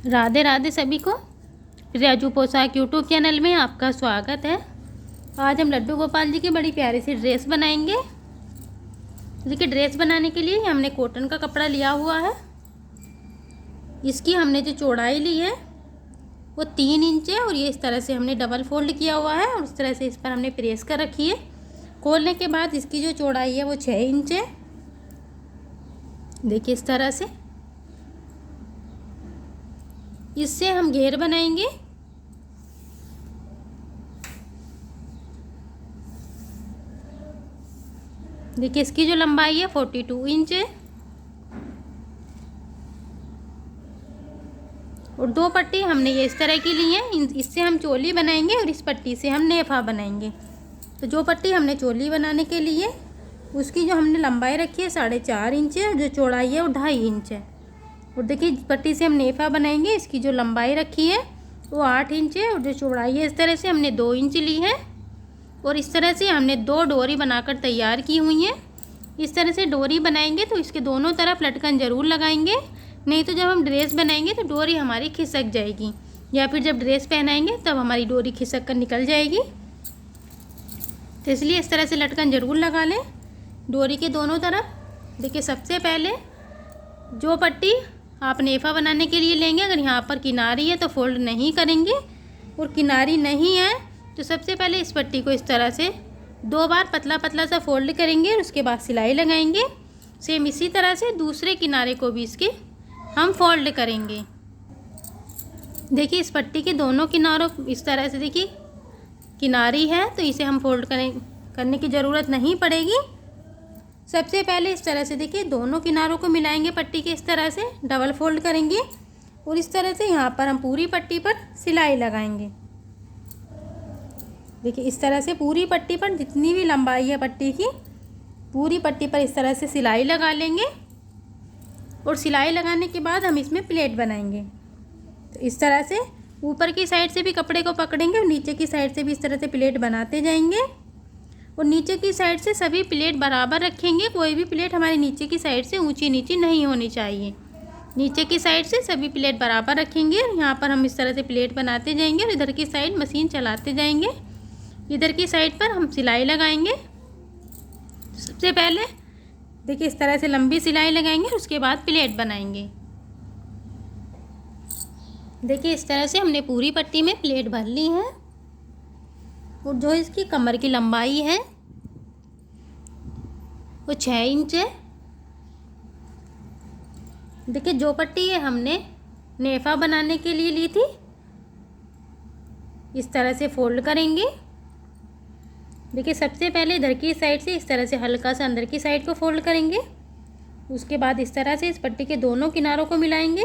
राधे राधे सभी को। राजू पोशाक यूट्यूब चैनल में आपका स्वागत है। आज हम लड्डू गोपाल जी की बड़ी प्यारी सी ड्रेस बनाएंगे। देखिए, ड्रेस बनाने के लिए हमने कॉटन का कपड़ा लिया हुआ है। इसकी हमने जो चौड़ाई ली है वो 3 इंच है और ये इस तरह से हमने डबल फोल्ड किया हुआ है और इस तरह से इस पर हमने प्रेस कर रखी है। खोलने के बाद इसकी जो चौड़ाई है वो 6 इंच है। देखिए, इस तरह से इससे हम घेर बनाएंगे। देखिए, इसकी जो लंबाई है 42 इंच है और 2 पट्टी हमने ये इस तरह की ली है। इससे हम चोली बनाएंगे और इस पट्टी से हम नेफा बनाएंगे। तो जो पट्टी हमने चोली बनाने के लिए उसकी जो हमने लंबाई रखी है 4.5 इंच है और जो चौड़ाई है वो 2.5 इंच है। और देखिए, पट्टी से हम नेफा बनाएंगे। इसकी जो लंबाई रखी है वो 8 इंच है और जो चौड़ाई है इस तरह से हमने 2 इंच ली है। और इस तरह से हमने 2 डोरी बनाकर तैयार की हुई हैं। इस तरह से डोरी बनाएंगे तो इसके दोनों तरफ लटकन ज़रूर लगाएंगे, नहीं तो जब हम ड्रेस बनाएंगे तो डोरी हमारी खिसक जाएगी, या फिर जब ड्रेस पहनाएंगे तब हमारी डोरी खिसक कर निकल जाएगी। तो इसलिए इस तरह से लटकन ज़रूर लगा लें डोरी के दोनों तरफ। देखिए, सबसे पहले जो पट्टी आप नेफा बनाने के लिए लेंगे, अगर यहाँ पर किनारी है तो फोल्ड नहीं करेंगे, और किनारी नहीं है तो सबसे पहले इस पट्टी को इस तरह से 2 बार पतला पतला सा फोल्ड करेंगे और उसके बाद सिलाई लगाएंगे। सेम इसी तरह से दूसरे किनारे को भी इसके हम फोल्ड करेंगे। देखिए, इस पट्टी के दोनों किनारों इस तरह से देखिए किनारी है तो इसे हम फोल्ड करने की ज़रूरत नहीं पड़ेगी। सबसे पहले इस तरह से देखिए दोनों किनारों को मिलाएंगे, पट्टी के इस तरह से डबल फोल्ड करेंगे और इस तरह से यहाँ पर हम पूरी पट्टी पर सिलाई लगाएंगे। देखिए, इस तरह से पूरी पट्टी पर जितनी भी लंबाई है पट्टी की, पूरी पट्टी पर इस तरह से सिलाई लगा लेंगे। और सिलाई लगाने के बाद हम इसमें प्लेट बनाएंगे। तो इस तरह से ऊपर की साइड से भी कपड़े को पकड़ेंगे और नीचे की साइड से भी इस तरह से प्लेट बनाते जाएंगे। और नीचे की साइड से सभी प्लेट बराबर रखेंगे। कोई भी प्लेट हमारी नीचे की साइड से ऊंची नीची नहीं होनी चाहिए। नीचे की साइड से सभी प्लेट बराबर रखेंगे और यहाँ पर हम इस तरह से प्लेट बनाते जाएंगे और इधर की साइड मशीन चलाते जाएंगे। इधर की साइड पर हम सिलाई लगाएंगे। सबसे पहले देखिए इस तरह से लंबी सिलाई लगाएंगे और उसके बाद प्लेट बनाएंगे। देखिए, इस तरह से हमने पूरी पट्टी में प्लेट भर ली है। और जो इसकी कमर की लंबाई है वो 6 इंच है। देखिए, जो पट्टी ये हमने नेफा बनाने के लिए ली थी इस तरह से फोल्ड करेंगे। देखिए, सबसे पहले इधर की साइड से इस तरह से हल्का सा अंदर की साइड को फोल्ड करेंगे। उसके बाद इस तरह से इस पट्टी के दोनों किनारों को मिलाएंगे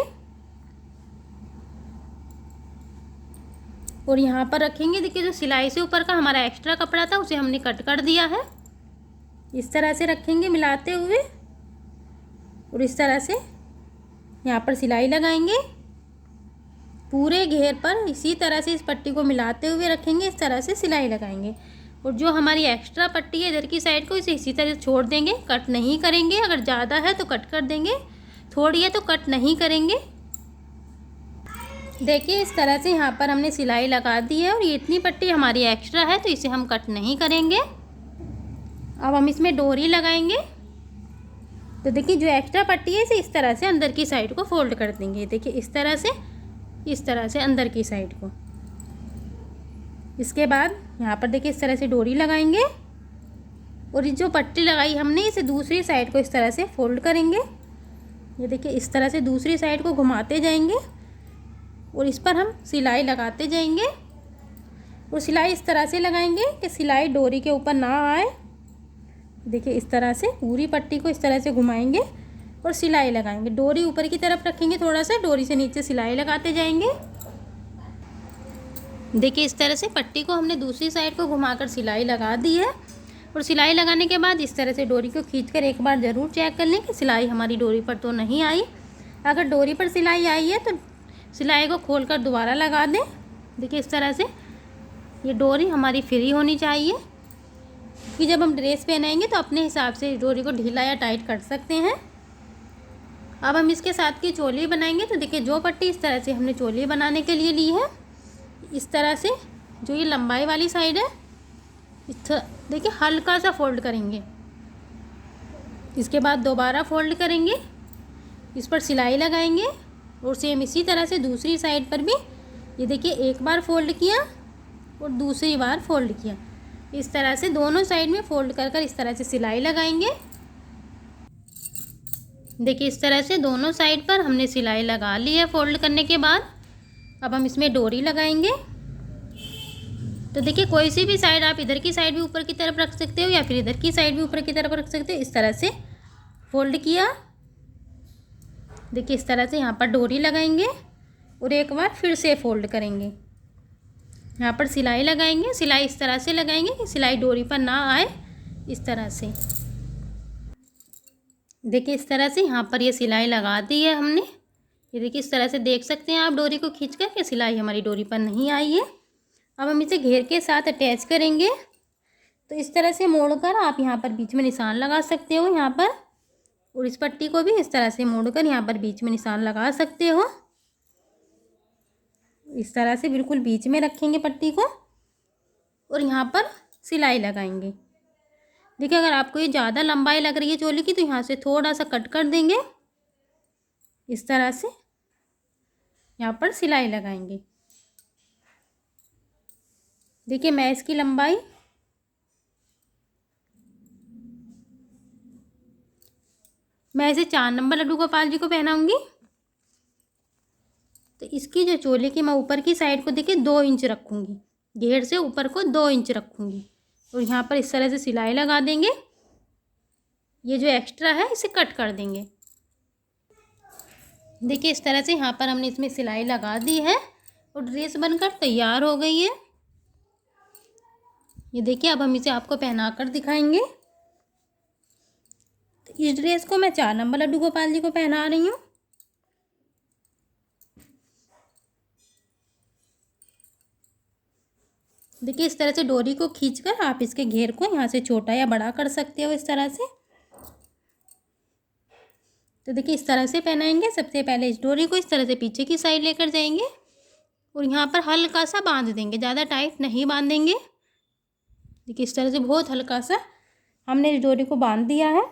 और यहाँ पर रखेंगे। देखिए, जो सिलाई से ऊपर का हमारा एक्स्ट्रा कपड़ा था उसे हमने कट कर दिया है। इस तरह से रखेंगे मिलाते हुए और इस तरह से यहाँ पर सिलाई लगाएंगे। पूरे घेर पर इसी तरह से इस पट्टी को मिलाते हुए रखेंगे, इस तरह से सिलाई लगाएंगे। और जो हमारी एक्स्ट्रा पट्टी है इधर की साइड को इसे इसी तरह छोड़ देंगे, कट नहीं करेंगे। अगर ज़्यादा है तो कट कर देंगे, थोड़ी है तो कट नहीं करेंगे। देखिए, इस तरह से यहाँ पर हमने सिलाई लगा दी है और ये इतनी पट्टी हमारी एक्स्ट्रा है तो इसे हम कट नहीं करेंगे। अब हम इसमें डोरी लगाएंगे। तो देखिए, जो एक्स्ट्रा पट्टी है इसे इस तरह से अंदर की साइड को फोल्ड कर देंगे। देखिए, इस तरह से अंदर की साइड को। इसके बाद यहाँ पर देखिए इस तरह से डोरी लगाएंगे और ये जो पट्टी लगाई हमने इसे दूसरी साइड को इस तरह से फोल्ड करेंगे। ये देखिए, इस तरह से दूसरी साइड को घुमाते जाएंगे और इस पर हम सिलाई लगाते जाएंगे। और सिलाई इस तरह से लगाएंगे कि सिलाई डोरी के ऊपर ना आए। देखिए, इस तरह से पूरी पट्टी को इस तरह से घुमाएंगे और सिलाई लगाएंगे। डोरी ऊपर की तरफ रखेंगे, थोड़ा सा डोरी से नीचे सिलाई लगाते जाएंगे। देखिए, इस तरह से पट्टी को हमने दूसरी साइड को घुमाकर सिलाई लगा दी है। और सिलाई लगाने के बाद इस तरह से डोरी को खींचकर एक बार ज़रूर चेक कर लें कि सिलाई हमारी डोरी पर तो नहीं आई। अगर डोरी पर सिलाई आई है तो सिलाई को खोलकर दोबारा लगा दें। देखिए, इस तरह से ये डोरी हमारी फ्री होनी चाहिए कि जब हम ड्रेस पहनाएंगे तो अपने हिसाब से डोरी को ढीला या टाइट कर सकते हैं। अब हम इसके साथ की चोली बनाएंगे। तो देखिए जो पट्टी इस तरह से हमने चोली बनाने के लिए ली है, इस तरह से जो ये लंबाई वाली साइड है इस देखिए हल्का सा फोल्ड करेंगे। इसके बाद दोबारा फोल्ड करेंगे, इस पर सिलाई लगाएंगे और सेम इसी तरह से दूसरी साइड पर भी ये देखिए एक बार फोल्ड किया और दूसरी बार फोल्ड किया। इस तरह से दोनों साइड में फोल्ड कर कर इस तरह से सिलाई लगाएंगे। देखिए इस तरह से दोनों साइड पर हमने सिलाई लगा ली है फोल्ड करने के बाद। अब हम इसमें डोरी लगाएंगे। तो देखिए कोई सी भी साइड, आप इधर की साइड भी ऊपर की तरफ रख सकते हो या फिर इधर की साइड भी ऊपर की तरफ रख सकते हो। इस तरह से फोल्ड किया, देखिए इस तरह से यहाँ पर डोरी लगाएंगे और एक बार फिर से फोल्ड करेंगे। यहाँ पर सिलाई लगाएंगे। सिलाई इस तरह से लगाएंगे कि सिलाई डोरी पर ना आए, इस तरह से। देखिए इस तरह से यहाँ पर ये सिलाई लगा दी है हमने। ये देखिए इस तरह से देख सकते हैं आप डोरी को खींच कर कि सिलाई हमारी डोरी पर नहीं आई है। अब हम इसे घेर के साथ अटैच करेंगे। तो इस तरह से मोड़कर आप यहाँ पर बीच में निशान लगा सकते हो यहाँ पर, और इस पट्टी को भी इस तरह से मोड़कर यहाँ पर बीच में निशान लगा सकते हो। इस तरह से बिल्कुल बीच में रखेंगे पट्टी को और यहाँ पर सिलाई लगाएंगे। देखिए अगर आपको ये ज़्यादा लंबाई लग रही है चोली की तो यहाँ से थोड़ा सा कट कर देंगे। इस तरह से यहाँ पर सिलाई लगाएंगे। देखिए मैं इसकी लंबाई इसे 4 नंबर लड्डू गोपाल जी को पहनाऊंगी। तो इसकी जो चोली की मैं ऊपर की साइड को देखिए 2 इंच रखूँगी, घेर से ऊपर को 2 इंच रखूँगी और यहाँ पर इस तरह से सिलाई लगा देंगे। ये जो एक्स्ट्रा है इसे कट कर देंगे। देखिए इस तरह से यहाँ पर हमने इसमें सिलाई लगा दी है और ड्रेस बनकर तैयार हो गई है। ये देखिए अब हम इसे आपको पहना कर दिखाएंगे। तो इस ड्रेस को मैं 4 नंबर लड्डू गोपाल जी को पहना रही हूँ। देखिए इस तरह से डोरी को खींचकर आप इसके घेर को यहाँ से छोटा या बड़ा कर सकते हो इस तरह से। तो देखिए इस तरह से पहनाएंगे। सबसे पहले इस डोरी को इस तरह से पीछे की साइड लेकर जाएंगे और यहाँ पर हल्का सा बांध देंगे, ज़्यादा टाइट नहीं बांधेंगे। देखिए इस तरह से बहुत हल्का सा हमने इस डोरी को बांध दिया है।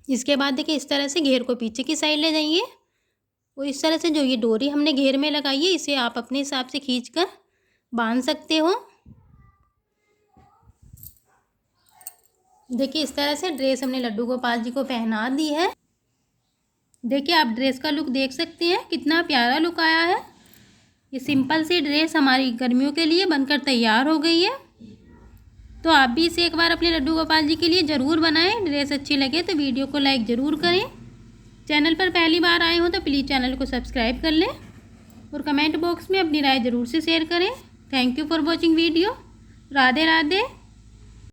इसके बाद देखिए इस तरह से घेर को पीछे की साइड ले जाएंगे और इस तरह से जो ये डोरी हमने घेर में लगाई है इसे आप अपने हिसाब से खींचकर बांध सकते हो। देखिए इस तरह से ड्रेस हमने लड्डू गोपाल जी को पहना दी है। देखिए आप ड्रेस का लुक देख सकते हैं, कितना प्यारा लुक आया है। ये सिंपल सी ड्रेस हमारी गर्मियों के लिए बनकर तैयार हो गई है। तो आप भी इसे एक बार अपने लड्डू गोपाल जी के लिए ज़रूर बनाएं। ड्रेस अच्छी लगे तो वीडियो को लाइक ज़रूर करें। चैनल पर पहली बार आए हो तो प्लीज़ चैनल को सब्सक्राइब कर लें और कमेंट बॉक्स में अपनी राय ज़रूर से शेयर करें। Thank you for watching video. Radhe Radhe.